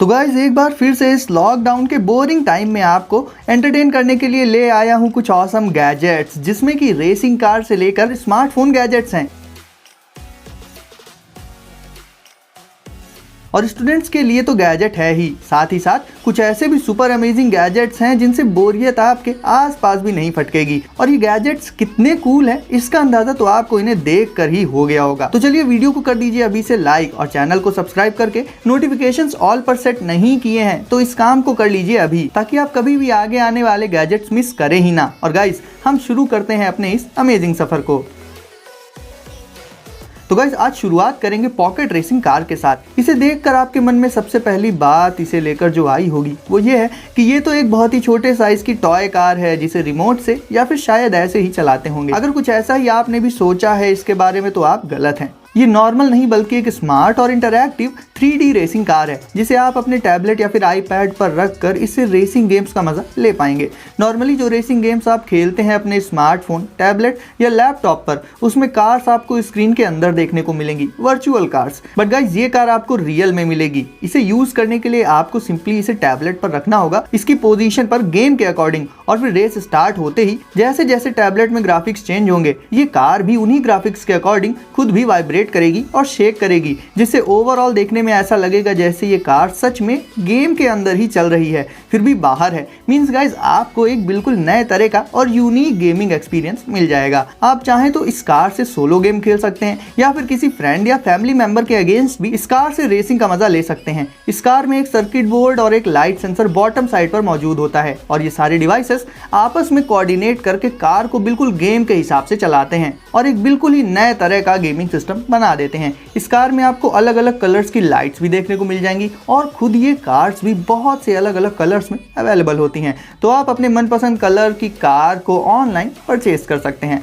तो गाइज एक बार फिर से इस लॉकडाउन के बोरिंग टाइम में आपको एंटरटेन करने के लिए ले आया हूँ कुछ ऑसम गैजेट्स, जिसमें कि रेसिंग कार से लेकर स्मार्टफोन गैजेट्स हैं। और स्टूडेंट्स के लिए तो गैजेट है ही, साथ ही साथ कुछ ऐसे भी सुपर अमेजिंग गैजेट्स हैं जिनसे बोरियत आपके आसपास भी नहीं फटकेगी। और ये गैजेट्स कितने कूल हैं इसका अंदाजा तो आपको इन्हें देख कर ही हो गया होगा। तो चलिए वीडियो को कर दीजिए अभी से लाइक और चैनल को सब्सक्राइब करके नोटिफिकेशंस ऑल पर सेट नहीं किए हैं तो इस काम को कर लीजिए अभी, ताकि आप कभी भी आगे आने वाले गैजेट्स मिस करें ही ना। और गाइस हम शुरू करते हैं अपने इस अमेजिंग सफर को। तो गाइस आज शुरुआत करेंगे पॉकेट रेसिंग कार के साथ। इसे देखकर आपके मन में सबसे पहली बात इसे लेकर जो आई होगी वो ये है कि ये तो एक बहुत ही छोटे साइज की टॉय कार है जिसे रिमोट से या फिर शायद ऐसे ही चलाते होंगे। अगर कुछ ऐसा ही आपने भी सोचा है इसके बारे में तो आप गलत हैं। ये नॉर्मल नहीं बल्कि एक स्मार्ट और इंटरैक्टिव 3D रेसिंग कार है जिसे आप अपने टैबलेट या फिर आईपैड पर रखकर इससे रेसिंग गेम्स का मजा ले पाएंगे। नॉर्मली जो रेसिंग गेम्स आप खेलते हैं अपने स्मार्टफोन, टैबलेट या लैपटॉप पर, उसमें कार्स आपको स्क्रीन के अंदर देखने को मिलेंगी, वर्चुअल कार्स। बट गाइस ये कार आपको रियल में मिलेगी। इसे यूज करने के लिए आपको सिंपली इसे टैबलेट पर रखना होगा, इसकी पोजीशन पर गेम के अकॉर्डिंग, और फिर रेस स्टार्ट होते ही जैसे जैसे टैबलेट में ग्राफिक्स चेंज होंगे ये कार भी उन्हीं ग्राफिक्स के अकॉर्डिंग खुद भी वाइब्रेट करेगी और शेक करेगी, जिससे ओवरऑल देखने में ऐसा लगेगा जैसे ये कार सच में गेम के अंदर ही चल रही है फिर भी बाहर है। मींस गाइस आपको एक बिल्कुल नए तरह का और यूनिक गेमिंग एक्सपीरियंस मिल जाएगा। आप चाहें तो इस कार से सोलो गेम खेल सकते हैं या फिर किसी फ्रेंड या फैमिली मेंबर के अगेंस्ट भी इस कार से रेसिंग का मजा ले सकते हैं। इस कार में एक सर्किट बोर्ड और एक लाइट सेंसर बॉटम साइड पर मौजूद होता है और ये सारे डिवाइसेस आपस में कोऑर्डिनेट करके कार को बिल्कुल गेम के हिसाब से चलाते हैं और एक बिल्कुल ही नए तरह का गेमिंग सिस्टम बना देते हैं। इस कार में आपको अलग अलग कलर्स की लाइट्स भी देखने को मिल जाएंगी और खुद ये कार्स भी बहुत से अलग अलग कलर्स में अवेलेबल होती हैं, तो आप अपने मनपसंद कलर की कार को ऑनलाइन परचेज कर सकते हैं।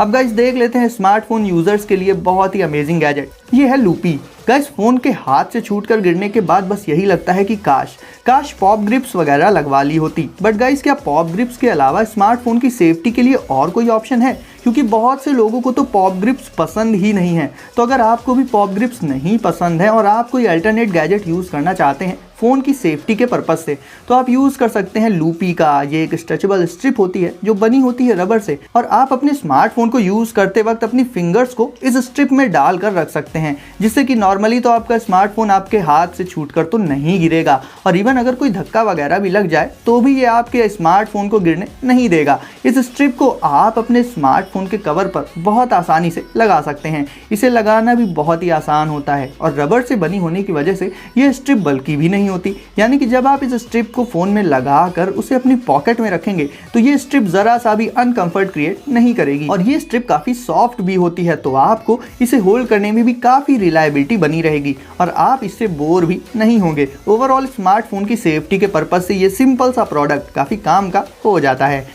अब गाइस देख लेते हैं स्मार्टफोन यूजर्स के लिए बहुत ही अमेजिंग गैजेट। ये है लूपी। गाइस फोन के हाथ से छूटकर गिरने के बाद बस यही लगता है कि काश पॉप ग्रिप्स वगैरह लगवा ली होती। बट गाइस क्या पॉप ग्रिप्स के अलावा स्मार्टफोन की सेफ्टी के लिए और कोई ऑप्शन है? क्योंकि बहुत से लोगों को तो पॉप ग्रिप्स पसंद ही नहीं है। तो अगर आपको भी पॉप ग्रिप्स नहीं पसंद है और आप कोई अल्टरनेट गैजेट यूज करना चाहते हैं फ़ोन की सेफ्टी के पर्पज़ से, तो आप यूज़ कर सकते हैं लूपी का। ये एक स्ट्रेचेबल स्ट्रिप होती है जो बनी होती है रबर से, और आप अपने स्मार्टफोन को यूज़ करते वक्त अपनी फिंगर्स को इस स्ट्रिप में डाल कर रख सकते हैं, जिससे कि नॉर्मली तो आपका स्मार्टफोन आपके हाथ से छूटकर तो नहीं गिरेगा, और इवन अगर कोई धक्का वगैरह भी लग जाए तो भी ये आपके स्मार्टफोन को गिरने नहीं देगा। इस स्ट्रिप को आप अपने स्मार्टफोन के कवर पर बहुत आसानी से लगा सकते हैं। इसे लगाना भी बहुत ही आसान होता है और रबर से बनी होने की वजह से ये स्ट्रिप बल्कि भी नहीं होती। यानी कि जब आप इस स्ट्रिप को फोन में लगाकर उसे अपनी पॉकेट में रखेंगे तो ये स्ट्रिप जरा सा भी अनकंफर्ट क्रिएट नहीं करेगी, और ये स्ट्रिप काफी सॉफ्ट भी होती है, तो आपको इसे होल्ड करने में भी काफी रिलायबिलिटी बनी रहेगी और आप इससे बोर भी नहीं होंगे। ओवरऑल स्मार्टफोन की सेफ्टी के पर्पज से ये सिंपल सा प्रोडक्ट काफी काम का हो जाता है।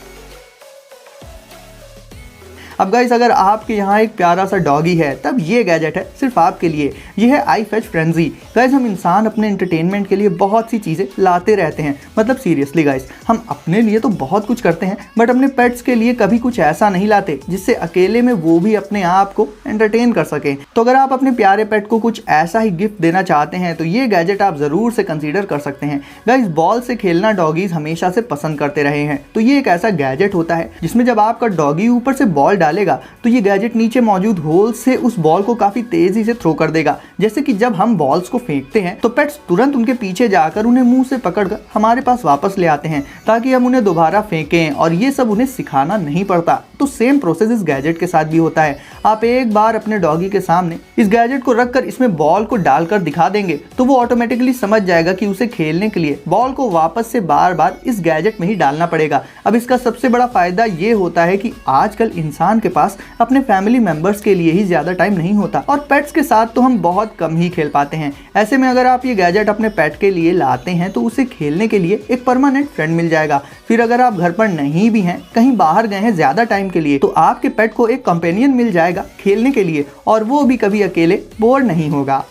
अब गाइस अगर आपके यहाँ एक प्यारा सा डॉगी है तब ये गैजेट है सिर्फ आपके लिए। ये है iFetch Frenzy। गाइस हम इंसान अपने एंटरटेनमेंट के लिए बहुत सी चीज़ें लाते रहते हैं, मतलब सीरियसली गाइस हम अपने लिए तो बहुत कुछ करते हैं बट अपने पेट्स के लिए कभी कुछ ऐसा नहीं लाते जिससे अकेले में वो भी अपने आप को एंटरटेन कर सकें। तो अगर आप अपने प्यारे पेट को कुछ ऐसा ही गिफ्ट देना चाहते हैं तो ये गैजेट आप ज़रूर से कंसीडर कर सकते हैं। गाइस बॉल से खेलना डॉगीज हमेशा से पसंद करते रहे हैं, तो ये एक ऐसा गैजेट होता है जिसमें जब आपका डॉगी ऊपर से बॉल डालेगा तो ये गैजेट नीचे मौजूद होल से उस बॉल को काफी तेजी से थ्रो कर देगा। जैसे कि जब हम बॉल्स को फेंकते हैं तो पेट्स तुरंत उनके पीछे जाकर उन्हें मुंह से पकड़कर हमारे पास वापस ले आते हैं ताकि हम उन्हें दोबारा फेंकें, और ये सब उन्हें सिखाना नहीं पड़ता। तो सेम प्रोसेस इस गैजेट के साथ भी होता है। आप एक बार अपने डॉगी के सामने इस गैजेट को रखकर इसमें बॉल को डालकर दिखा देंगे तो वो ऑटोमेटिकली समझ जाएगा कि उसे खेलने के लिए बॉल को वापस से बार बार इस गैजेट में ही डालना पड़ेगा। अब इसका सबसे बड़ा फायदा ये होता है कि आजकल इंसान के पास अपने फैमिली मेंबर्स के लिए ही ज्यादा टाइम नहीं होता और पेट्स के साथ तो हम बहुत कम ही खेल पाते हैं। ऐसे में अगर आप ये गैजेट अपने पेट के लिए लाते हैं तो उसे खेलने के लिए एक परमानेंट फ्रेंड मिल जाएगा। फिर अगर आप घर पर नहीं भी हैं, कहीं बाहर गए हैं ज्यादा टाइम के लिए, तो आपके पेट को एक कंपेनियन मिल जाएगा खेलने के लिए और वो भी कभी अकेले बोर नहीं होगा।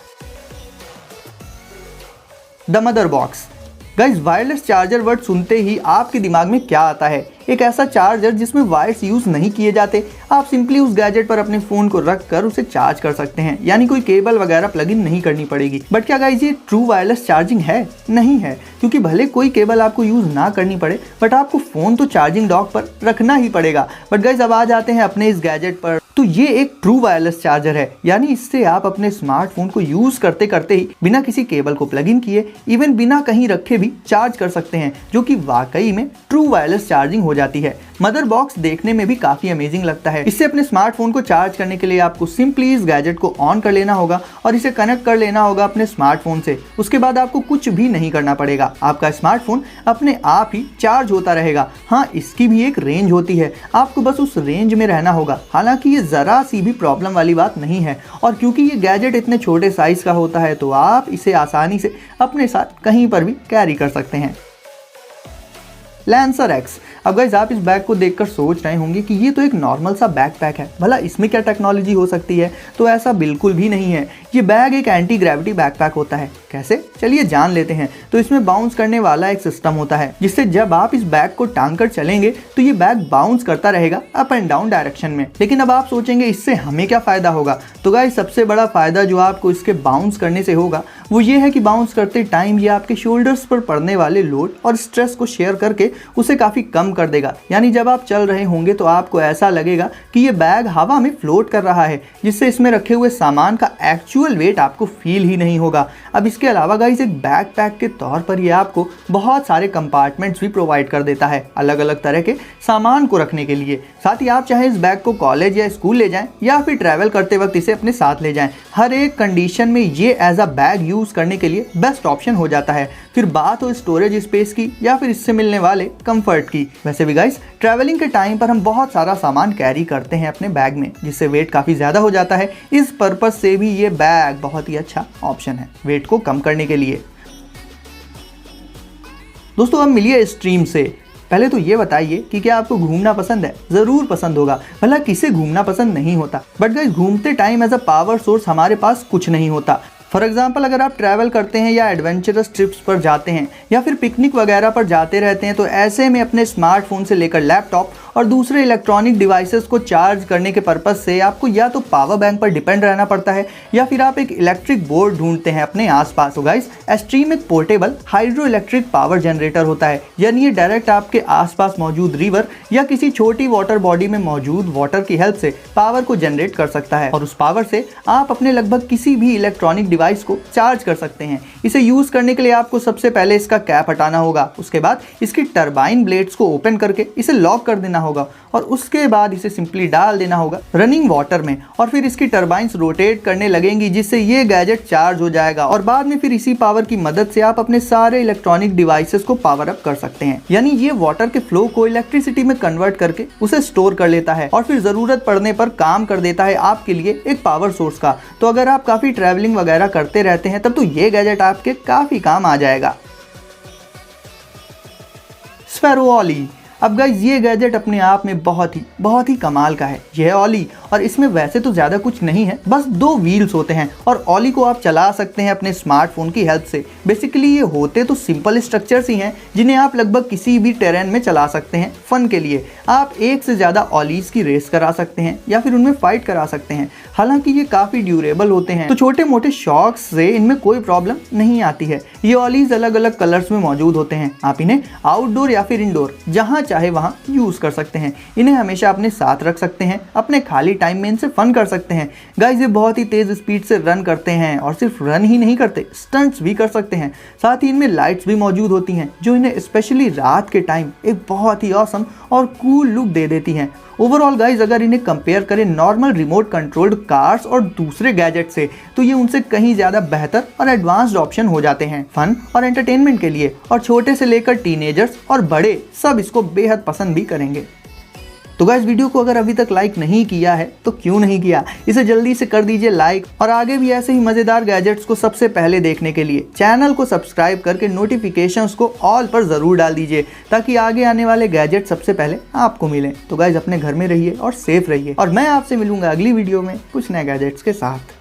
The mother box. Guys wireless charger word सुनते ही आपके दिमाग में क्या आता है? एक ऐसा चार्जर जिसमें वायर्स यूज नहीं किए जाते। आप सिंपली उस गैजेट पर अपने फोन को रख कर उसे चार्ज कर सकते हैं, यानी कोई केबल वगैरह प्लग इन नहीं करनी पड़ेगी। बट क्या गाइस ये ट्रू वायरलेस चार्जिंग है? नहीं है, क्योंकि भले कोई केबल आपको यूज ना करनी पड़े बट आपको फोन तो चार्जिंग डॉक पर रखना ही पड़ेगा। बट गाइस अब आ जाते हैं अपने इस गैजेट पर। तो ये एक ट्रू वायरलेस चार्जर है, यानी इससे आप अपने स्मार्टफोन को यूज करते करते ही बिना किसी केबल को प्लग इन किए, इवन बिना कहीं रखे भी चार्ज कर सकते हैं, जो कि वाकई में ट्रू वायरलेस चार्जिंग हो जाती है। मदर बॉक्स देखने में भी काफी अमेजिंग लगता है। इससे अपने स्मार्टफोन को चार्ज करने के लिए आपको सिंपली इस गैजेट को ऑन कर लेना होगा और इसे कनेक्ट कर लेना होगा अपने स्मार्टफोन से। उसके बाद आपको कुछ भी नहीं करना पड़ेगा, आपका स्मार्टफोन अपने आप ही चार्ज होता रहेगा। हाँ, इसकी भी एक रेंज होती है, आपको बस उस रेंज में रहना होगा। हालांकि ये जरा सी भी प्रॉब्लम वाली बात नहीं है, और क्योंकि ये गैजेट इतने छोटे साइज का होता है तो आप इसे आसानी से अपने साथ कहीं पर भी कैरी कर सकते हैं। Lancer x. अब गाइस आप इस बैग को देखकर सोच रहे होंगे कि ये तो एक नॉर्मल सा बैकपैक है, भला इसमें क्या टेक्नोलॉजी हो सकती है? तो ऐसा बिल्कुल भी नहीं है। ये बैग एक एंटी ग्रेविटी बैकपैक होता है। कैसे? चलिए जान लेते हैं। तो इसमें बाउंस करने वाला एक सिस्टम होता है, जिससे जब आप इस बैग को टांग कर चलेंगे तो ये बैग बाउंस करता रहेगा अप एंड डाउन डायरेक्शन में। लेकिन अब आप सोचेंगे इससे हमें क्या फायदा होगा? तो गाइस सबसे बड़ा फायदा जो आपको इसके बाउंस करने से होगा वो ये है कि बाउंस करते टाइम ये आपके शोल्डर्स पर पड़ने वाले लोड और स्ट्रेस को शेयर करके उसे काफी कम कर देगा। यानी जब आप चल रहे होंगे तो आपको ऐसा लगेगा कि ये बैग हवा में फ्लोट कर रहा है, जिससे इसमें रखे हुए सामान का एक्चुअल वेट आपको फील ही नहीं होगा। अब इसके अलावा गाइस एक बैकपैक के तौर पर ये आपको बहुत सारे कंपार्टमेंट्स भी प्रोवाइड कर देता है, अलग अलग तरह के सामान को रखने के लिए। साथ ही आप चाहे इस बैग को कॉलेज या स्कूल ले जाएं या फिर ट्रैवल करते वक्त इसे अपने साथ ले जाएं, हर एक कंडीशन में ये एज अ बैग यूज करने के लिए बेस्ट ऑप्शन हो जाता है। फिर बात हो स्टोरेज स्पेस की या फिर इससे मिलने वाले कंफर्ट की। वैसे भी गाइस ट्रैवलिंग के टाइम पर हम बहुत सारा सामान कैरी करते हैं अपने बैग में, जिससे वेट काफी ज्यादा हो जाता है। इस पर्पस से भी ये बैग बहुत ही अच्छा ऑप्शन है वेट को कम करने के लिए। दोस्तों अब मिलिए स्ट्रीम से। पहले तो ये बताइए कि क्या आपको घूमना पसंद है? जरूर पसंद होगा, भला किसे घूमना पसंद नहीं होता। बट गाइस घूमते time as a power source हमारे पास कुछ नहीं होता। फॉर एग्जाम्पल अगर आप ट्रैवल करते हैं या एडवेंचरस ट्रिप्स पर जाते हैं या फिर पिकनिक वगैरह पर जाते रहते हैं, तो ऐसे में अपने स्मार्टफोन से लेकर लैपटॉप और दूसरे इलेक्ट्रॉनिक डिवाइसेस को चार्ज करने के पर्पस से आपको या तो पावर बैंक पर डिपेंड रहना पड़ता है या फिर आप एक इलेक्ट्रिक बोर्ड ढूंढते हैं अपने आसपास। तो गाइस स्ट्रीम एक portable hydro electric power generator होता है, यानी ये डायरेक्ट आपके आसपास मौजूद रिवर या किसी छोटी वाटर बॉडी में मौजूद वाटर की हेल्प से पावर को जनरेट कर सकता है, और उस पावर से आप अपने लगभग किसी भी इलेक्ट्रॉनिक डिवाइस को चार्ज कर सकते हैं। इसे यूज करने के लिए आपको सबसे पहले इसका कैप हटाना होगा, उसके बाद इसकी टरबाइन ब्लेड्स को ओपन करके इसे लॉक कर देना होगा और उसके बाद इसे सिंपली डाल देना होगा रनिंग वाटर में, और फिर इसकी टरबाइंस रोटेट करने लगेंगी, जिससे ये गैजेट चार्ज हो जाएगा। और बाद में फिर इसी पावर की मदद से आप अपने सारे इलेक्ट्रॉनिक डिवाइसेस को पावर अप कर सकते हैं। यानी ये वाटर के फ्लो को इलेक्ट्रिसिटी में कन्वर्ट करके उसे स्टोर कर लेता है और फिर जरूरत पड़ने पर काम कर देता है आपके लिए एक पावर सोर्स का। तो अगर आप काफी ट्रैवलिंग वगैरह करते रहते हैं तब तो ये गैजेट आपके काफी काम आ जाएगा। स्पैरो ऑली। अब गाइस ये गैजेट अपने आप में बहुत ही कमाल का है। यह है ऑली, और इसमें वैसे तो ज़्यादा कुछ नहीं है, बस 2 व्हील्स होते हैं और ऑली को आप चला सकते हैं अपने स्मार्टफोन की हेल्प से। बेसिकली ये होते तो सिंपल स्ट्रक्चर्स ही हैं जिन्हें आप लगभग किसी भी टेरेन में चला सकते हैं फन के लिए। आप एक से ज़्यादा ऑलीज की रेस करा सकते हैं या फिर उनमें फाइट करा सकते हैं। हालांकि ये काफ़ी ड्यूरेबल होते हैं, तो छोटे मोटे शॉक्स से इनमें कोई प्रॉब्लम नहीं आती है। ये ऑलीज अलग अलग कलर्स में मौजूद होते हैं। आप इन्हें आउटडोर या फिर इंडोर जहाँ चाहे वहां यूज कर सकते हैं। इन्हें हमेशा अपने साथ रख सकते हैं, अपने खाली टाइम में इनसे फन कर सकते हैं। गाइस ये बहुत ही तेज स्पीड से रन करते हैं और सिर्फ रन ही नहीं करते, स्टंट्स भी कर सकते हैं। साथ ही इनमें लाइट्स भी मौजूद होती हैं जो इन्हें स्पेशली रात के टाइम एक बहुत ही ऑसम और कूल लुक दे देती हैं। ओवरऑल गाइज अगर इन्हें कंपेयर करें नॉर्मल रिमोट कंट्रोल्ड कार्स और दूसरे गैजेट से, तो ये उनसे कहीं ज़्यादा बेहतर और एडवांस्ड ऑप्शन हो जाते हैं फन और एंटरटेनमेंट के लिए। और छोटे से लेकर टीनेजर्स और बड़े सब इसको बेहद पसंद भी करेंगे। तो गाइस वीडियो को अगर अभी तक लाइक नहीं किया है तो क्यों नहीं किया, इसे जल्दी से कर दीजिए लाइक, और आगे भी ऐसे ही मज़ेदार गैजेट्स को सबसे पहले देखने के लिए चैनल को सब्सक्राइब करके नोटिफिकेशंस को ऑल पर ज़रूर डाल दीजिए, ताकि आगे आने वाले गैजेट सबसे पहले आपको मिलें। तो गाइस अपने घर में रहिए और सेफ रहिए, और मैं आपसे मिलूंगा अगली वीडियो में कुछ नए गैजेट्स के साथ।